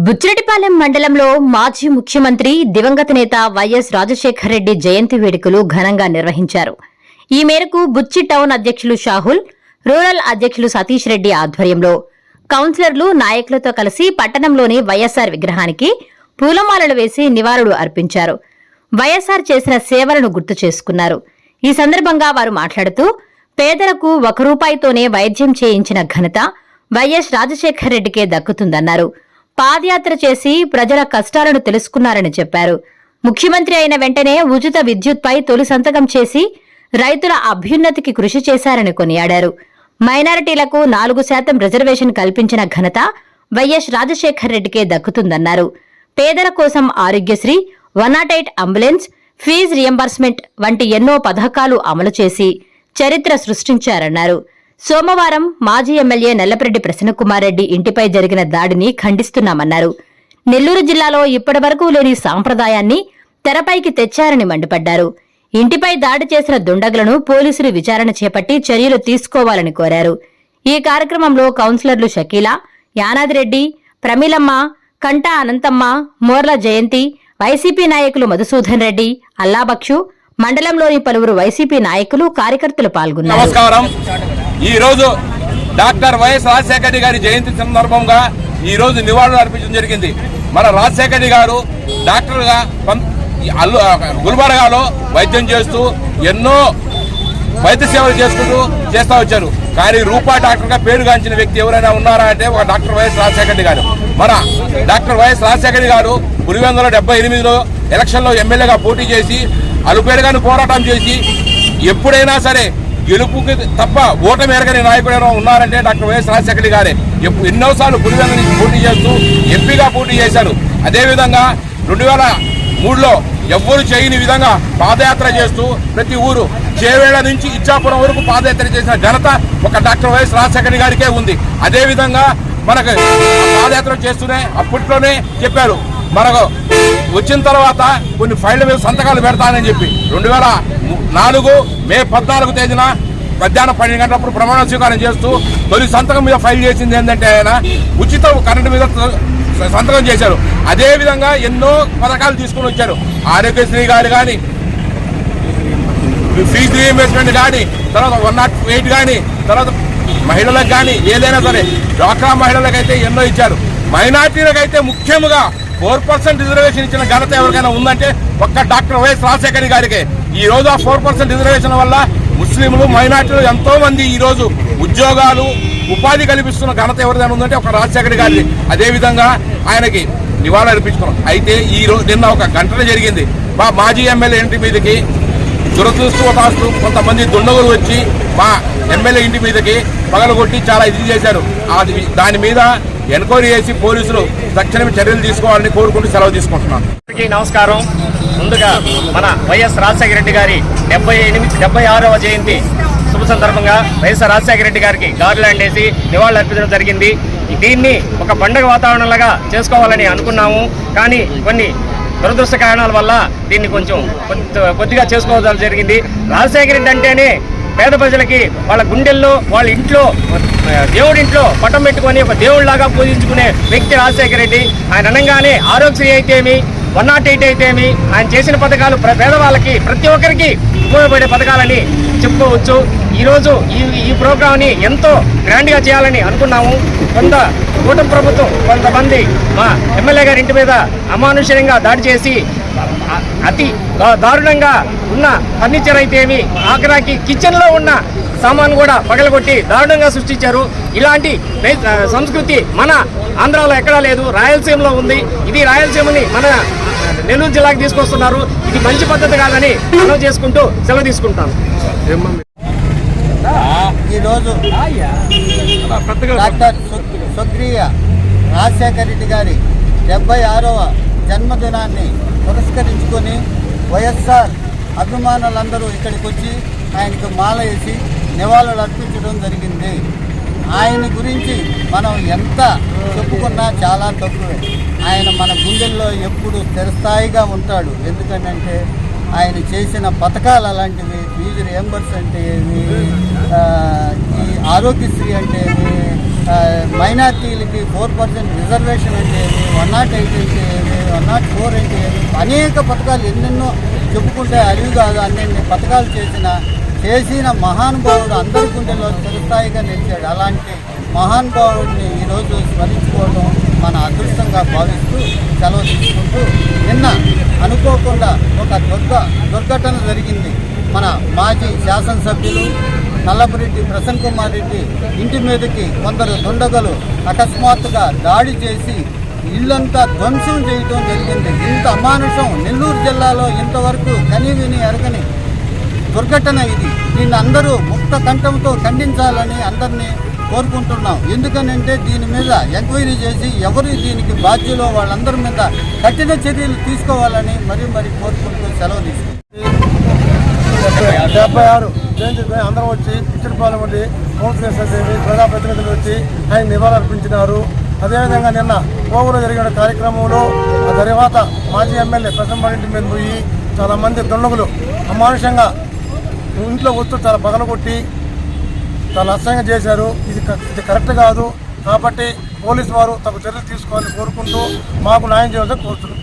బుచ్చిరెడ్డిపాలెం మండలంలో మాజీ ముఖ్యమంత్రి దివంగత నేత వైఎస్ రాజశేఖర్ రెడ్డి జయంతి వేడుకలు ఘనంగా నిర్వహించారు. ఈ మేరకు బుచ్చి టౌన్ అధ్యక్షులు షాహుల్, రూరల్ అధ్యక్షులు సతీష్ రెడ్డి ఆధ్వర్యంలో కౌన్సిలర్లు, నాయకులతో కలిసి పట్టణంలోని వైఎస్సార్ విగ్రహానికి పూలమాలలు వేసి నివాళులు అర్పించారు. వైఎస్సార్ చేసిన సేవలను గుర్తు చేసుకున్నారు. ఈ సందర్భంగా వారు మాట్లాడుతూ, పేదలకు ₹1 వైద్యం చేయించిన ఘనత వైఎస్ రాజశేఖర్ రెడ్డికే దక్కుతుందన్నారు. పాదయాత్ర చేసి ప్రజల కష్టాలను తెలుసుకున్నారని చెప్పారు. ముఖ్యమంత్రి అయిన వెంటనే ఉచిత విద్యుత్పై తొలి సంతకం చేసి రైతుల అభ్యున్నతికి కృషి చేశారని కొనియాడారు. మైనారిటీలకు 4% రిజర్వేషన్ కల్పించిన ఘనత వైఎస్ రాజశేఖర్ రెడ్డికే దక్కుతుందన్నారు. పేదల కోసం ఆరోగ్యశ్రీ, 108 అంబులెన్స్, ఫీజు రియంబర్స్మెంట్ వంటి ఎన్నో పథకాలు అమలు చేసి చరిత్ర సృష్టించారన్నారు. సోమవారం మాజీ ఎమ్మెల్యే నల్లపరెడ్డి ప్రసన్నకుమార్ రెడ్డి ఇంటిపై జరిగిన దాడిని ఖండిస్తున్నామన్నారు. నెల్లూరు జిల్లాలో ఇప్పటివరకు లేని సాంప్రదాయాన్ని తెరపైకి తెచ్చారని మండిపడ్డారు. ఇంటిపై దాడి చేసిన దుండగులను పోలీసులు విచారణ చేపట్టి చర్యలు తీసుకోవాలని కోరారు. ఈ కార్యక్రమంలో కౌన్సిలర్లు షకీలా, యానాదిరెడ్డి, ప్రమీలమ్మ, కంటా అనంతమ్మ, మోర్ల జయంతి, వైసీపీ నాయకులు మధుసూదన్ రెడ్డి, అల్లాబక్షు, మండలంలోని పలువురు వైసీపీ నాయకులు, కార్యకర్తలు పాల్గొన్నారు. ఈ రోజు డాక్టర్ వైఎస్ రాజశేఖర రెడ్డి గారి జయంతి సందర్భంగా ఈ రోజు నివాళులు అర్పించడం జరిగింది. మన రాజశేఖర రెడ్డి గారు డాక్టర్గా గుల్బర్గాలో వైద్యం చేస్తూ ఎన్నో వైద్య సేవలు చేస్తూ వచ్చారు. కానీ రూపా డాక్టర్గా పేరుగాంచిన వ్యక్తి ఎవరైనా ఉన్నారా అంటే ఒక డాక్టర్ వైఎస్ రాజశేఖర రెడ్డి గారు. మన డాక్టర్ వైఎస్ రాజశేఖర రెడ్డి గారు 1978లో ఎలక్షన్లో ఎమ్మెల్యేగా పోటీ చేసి అలుపేరుగాను పోరాటం చేసి ఎప్పుడైనా సరే గెలుపుకి తప్ప ఓటమి ఎరగని నాయకుడు ఉన్నారంటే డాక్టర్ వైఎస్ రాజశేఖర రెడ్డి గారే. ఎన్నోసార్లు పులివెందుల నుంచి పోటీ చేస్తూ ఎంపీగా పోటీ చేశారు. అదేవిధంగా 2003లో ఎవ్వరు చేయని విధంగా పాదయాత్ర చేస్తూ ప్రతి ఊరు చేవేళ నుంచి ఇచ్చాపురం వరకు పాదయాత్ర చేసిన ఘనత ఒక డాక్టర్ వైఎస్ రాజశేఖర రెడ్డి గారికే ఉంది. అదేవిధంగా మనకు పాదయాత్ర చేస్తూనే అప్పట్లోనే చెప్పారు, మనకు వచ్చిన తర్వాత కొన్ని ఫైళ్ల మీద సంతకాలు పెడతానని చెప్పి 2004 మే 14 తేదీన మధ్యాహ్నం 12 గంటలప్పుడు ప్రమాణ స్వీకారం చేస్తూ తొలి సంతకం మీద ఫైల్ చేసింది ఏంటంటే ఆయన ఉచిత కరెంటు మీద సంతకం చేశారు. అదేవిధంగా ఎన్నో పథకాలు తీసుకుని వచ్చారు. ఆరోగ్యశ్రీ గారు కానీ, ఫీజు రీఇంబర్స్మెంట్ కానీ, తర్వాత 108 కానీ, తర్వాత మహిళలకు కానీ ఏదైనా సరే డ్వాక్రా మహిళలకైతే ఎన్నో ఇచ్చారు. మైనార్టీలకైతే ముఖ్యంగా 4% రిజర్వేషన్ ఇచ్చిన ఘనత ఎవరికైనా ఉందంటే ఒక్క డాక్టర్ వైఎస్ రాజశేఖర గారికి. ఈ రోజు ఆ 4% రిజర్వేషన్ వల్ల ముస్లింలు, మైనార్టీలు ఎంతో మంది ఈ రోజు ఉద్యోగాలు, ఉపాధి కల్పిస్తున్న ఘనత ఎవరిదైనా ఉందంటే ఒక రాజశేఖర గారికి. అదేవిధంగా ఆయనకి నివాళులు అర్పించుకున్నాం. అయితే ఈ రోజు నిన్న ఒక ఘటన జరిగింది. మా మాజీ ఎమ్మెల్యే ఇంటి మీదకి దురదృష్టవశాత్తు కొంతమంది దుండగులు వచ్చి మా ఎమ్మెల్యే ఇంటి మీదకి పగలగొట్టి చాలా ఇది చేశారు. దాని మీద ఎంక్వైరీ చేసి పోలీసులు తక్షణమే చర్యలు తీసుకోవాలని కోరుకుంటూ సెలవు తీసుకుంటున్నాను. నమస్కారం. ముందుగా మన వైఎస్ రాజశేఖర రెడ్డి గారి 76వ జయంతి శుభ సందర్భంగా వైఎస్ఆర్ రాజశేఖర రెడ్డి గారికి గార్లాండ్ వేసి నివాళులు అర్పించడం జరిగింది. దీన్ని ఒక పండుగ వాతావరణంలాగా చేసుకోవాలని అనుకున్నాము. కానీ కొన్ని దురదృష్ట కారణాల వల్ల దీన్ని కొద్దిగా చేసుకోవాల్సి జరిగింది. రాజశేఖర రెడ్డి అంటేనే పేద ప్రజలకి వాళ్ళ గుండెల్లో, వాళ్ళ ఇంట్లో, దేవుడింట్లో పట్టం పెట్టుకొని ఒక దేవుడిలాగా పూజించుకునే వ్యక్తి రాజశేఖర రెడ్డి. ఆయన అనగానే ఆరోగ్యశ్రీ అయితేమి, 108 అయితేమి, ఆయన చేసిన పథకాలు పేదవాళ్ళకి ప్రతి ఒక్కరికి ఉపయోగపడే పథకాలని చెప్పుకోవచ్చు. ఈరోజు ఈ ప్రోగ్రామ్ని ఎంతో గ్రాండ్గా చేయాలని అనుకున్నాము. కూటమి ప్రభుత్వం కొంతమంది మా ఎమ్మెల్యే గారి ఇంటి మీద అమానుషంగా దాడి చేసి అతి దారుణంగా ఉన్న ఫర్నిచర్ అయితేమి, ఆఖరాకి కిచెన్లో ఉన్న సామాను కూడా పగలగొట్టి దారుణంగా సృష్టించారు. ఇలాంటి సంస్కృతి మన ఆంధ్రాలో ఎక్కడా లేదు, రాయలసీమలో ఉంది. ఇది రాయలసీమని మన నెల్లూరు జిల్లాకు తీసుకొస్తున్నారు. ఇది మంచి పద్ధతి కాదని మనం చేసుకుంటూ సెలవు తీసుకుంటాను. ఈరోజు డాక్టర్ స్వర్గీయ రాజశేఖర రెడ్డి గారి 76వ జన్మదినాన్ని పురస్కరించుకొని వైఎస్ఆర్ అభిమానులందరూ ఇక్కడికి వచ్చి ఆయనకు మాల వేసి నివాళులు అర్పించడం జరిగింది. ఆయన గురించి మనం ఎంత చెప్పుకున్నా చాలా తక్కువే. ఆయన మన గుండెల్లో ఎప్పుడు స్థిరస్థాయిగా ఉంటాడు. ఎందుకంటే ఆయన చేసిన పథకాలు అలాంటివి, ఫీజు రియంబర్స్ అంటే ఏమి, ఈ ఆరోగ్యశ్రీ అంటే ఏమి, మైనార్టీలకి 4% రిజర్వేషన్ అంటే ఏమి, 108 అంటే ఏమి, 104 అంటే ఏమి, అనేక పథకాలు ఎన్నెన్నో చెప్పుకుంటే అరివి కాదు అన్ని పథకాలు చేసిన మహానుభావుడు అందరి గుండెల్లో చిరస్థాయిగా నిలిచాడు. అలాంటి మహానుభావుడిని ఈరోజు స్మరించుకోవడం మన అదృష్టంగా భావిస్తూ సెలవు తీసుకుంటూ, నిన్న అనుకోకుండా ఒక దుర్ఘటన జరిగింది. మన మాజీ శాసనసభ్యులు నల్లపురెడ్డి ప్రసన్న కుమార్ రెడ్డి ఇంటి మీదకి కొందరు దుండగలు అకస్మాత్తుగా దాడి చేసి ఇల్లంతా ధ్వంసం చేయటం జరిగింది. ఇంత అమానుషం నెల్లూరు జిల్లాలో ఇంతవరకు కనివిని ఎరగని దుర్ఘటన ఇది. దీన్ని అందరూ ముక్త కంఠంతో ఖండించాలని అందరినీ కోరుకుంటున్నాం. ఎందుకనంటే దీని మీద ఎంక్వైరీ చేసి ఎవరు దీనికి బాధ్యులో వాళ్ళందరి మీద కఠిన చర్యలు తీసుకోవాలని మరి కోరుకుంటూ సెలవు తీసుకుంటాం. 76 జయంతి అందరం వచ్చి పిచ్చిపాలెం వంటి కౌన్సిలర్స్ ప్రజాప్రతినిధులు వచ్చి ఆయన నివాళులర్పించినారు. అదేవిధంగా నిన్న కోవూరులో జరిగిన కార్యక్రమంలో ఆ తర్వాత మాజీ ఎమ్మెల్యే ప్రసన్నరెడ్డి మీద పోయి చాలామంది దుండగులు అమానుషంగా ఇంట్లో వస్తూ చాలా పగలగొట్టి చాలా అసహ్యంగా చేశారు. ఇది కరెక్ట్ కాదు. కాబట్టి పోలీసు వారు తగు చర్యలు తీసుకోవాలని కోరుకుంటూ మాకు న్యాయం చేయాలని కోరుతున్నాం.